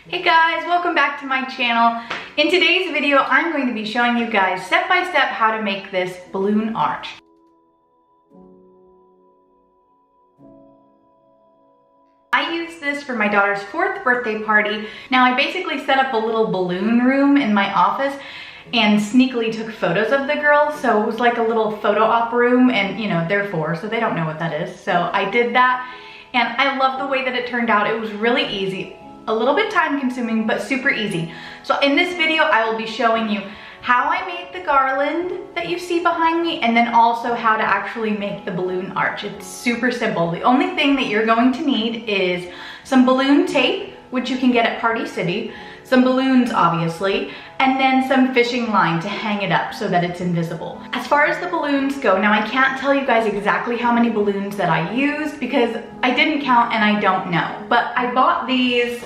Hey guys, welcome back to my channel. In today's video, I'm going to be showing you guys step by step how to make this balloon arch. I used this for my daughter's 4th birthday party. Now I basically set up a little balloon room in my office and sneakily took photos of the girls. So it was like a little photo op room, and you know, they're 4, so they don't know what that is. So I did that and I love the way that it turned out. It was really easy. A little bit time consuming, but super easy. So in this video, I will be showing you how I made the garland that you see behind me, and then also how to actually make the balloon arch. It's super simple. The only thing that you're going to need is some balloon tape, which you can get at Party City, some balloons obviously, and then some fishing line to hang it up so that it's invisible. As far as the balloons go, now I can't tell you guys exactly how many balloons that I used because I didn't count and I don't know, but I bought these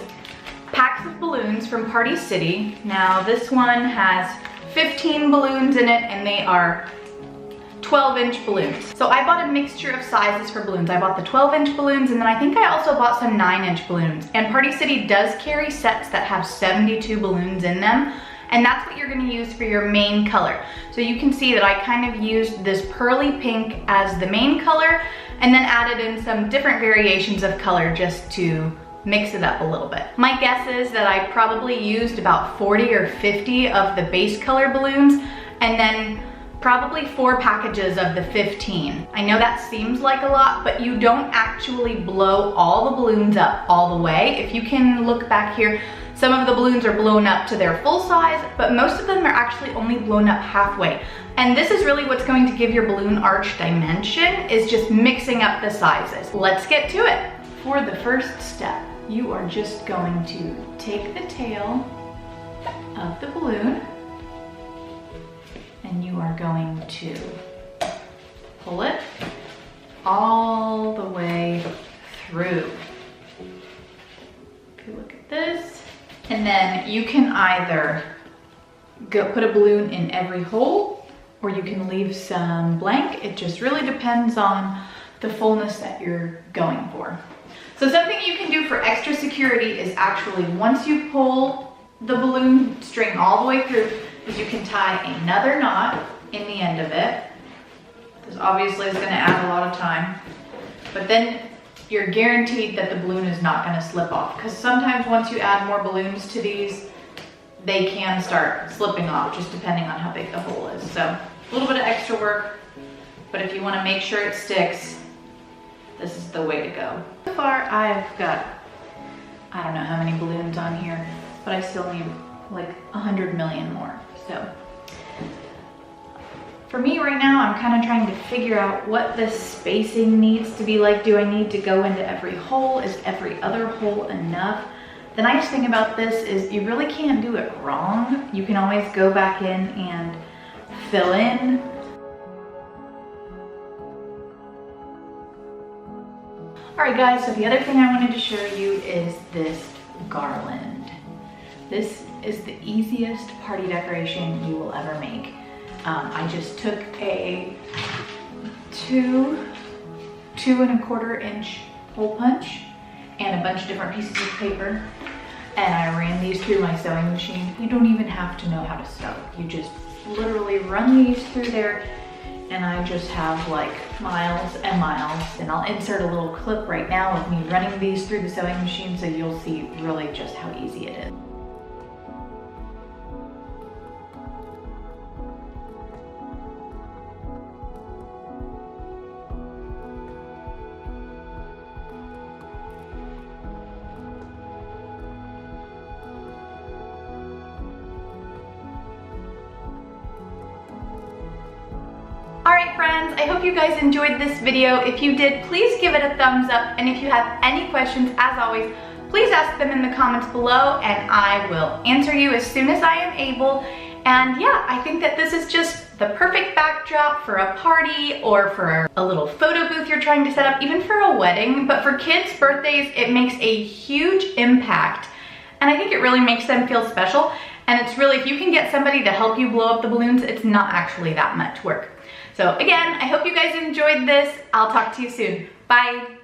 packs of balloons from Party City. Now this one has 15 balloons in it and they are 12-inch balloons. So I bought a mixture of sizes for balloons. I bought the 12-inch balloons, and then I think I also bought some 9-inch balloons. And Party City does carry sets that have 72 balloons in them, and that's what you're gonna use for your main color. So you can see that I kind of used this pearly pink as the main color and then added in some different variations of color just to mix it up a little bit. My guess is that I probably used about 40 or 50 of the base color balloons and then probably 4 packages of the 15. I know that seems like a lot, but you don't actually blow all the balloons up all the way. If you can look back here, some of the balloons are blown up to their full size, but most of them are actually only blown up halfway. And this is really what's going to give your balloon arch dimension, is just mixing up the sizes. Let's get to it. For the first step, you are just going to take the tail of the balloon and you are going to pull it all the way through. If you look at this, and then you can either put a balloon in every hole or you can leave some blank. It just really depends on the fullness that you're going for. So something you can do for extra security is actually, once you pull the balloon string all the way through, is you can tie another knot in the end of it. This obviously is going to add a lot of time, but then you're guaranteed that the balloon is not going to slip off, because sometimes once you add more balloons to these, they can start slipping off just depending on how big the hole is. So a little bit of extra work, but if you want to make sure it sticks, this is the way to go. So far I've got, I don't know how many balloons on here, but I still need like 100 million more. So for me right now, I'm kind of trying to figure out what the spacing needs to be like. Do I need to go into every hole? Is every other hole enough? The nice thing about this is you really can't do it wrong. You can always go back in and fill in. All right guys, so the other thing I wanted to show you is this garland. This is the easiest party decoration you will ever make. I just took a 2 2¼ inch hole punch and a bunch of different pieces of paper, and I ran these through my sewing machine. You don't even have to know how to sew. You just literally run these through there, and I just have like miles and miles. And I'll insert a little clip right now of me running these through the sewing machine so you'll see really just how easy it is. Alright friends, I hope you guys enjoyed this video. If you did, please give it a thumbs up, and if you have any questions, as always, please ask them in the comments below and I will answer you as soon as I am able. And yeah, I think that this is just the perfect backdrop for a party or for a little photo booth you're trying to set up, even for a wedding. But for kids' birthdays, it makes a huge impact, and I think it really makes them feel special. And it's really, if you can get somebody to help you blow up the balloons, it's not actually that much work. So again, I hope you guys enjoyed this. I'll talk to you soon. Bye.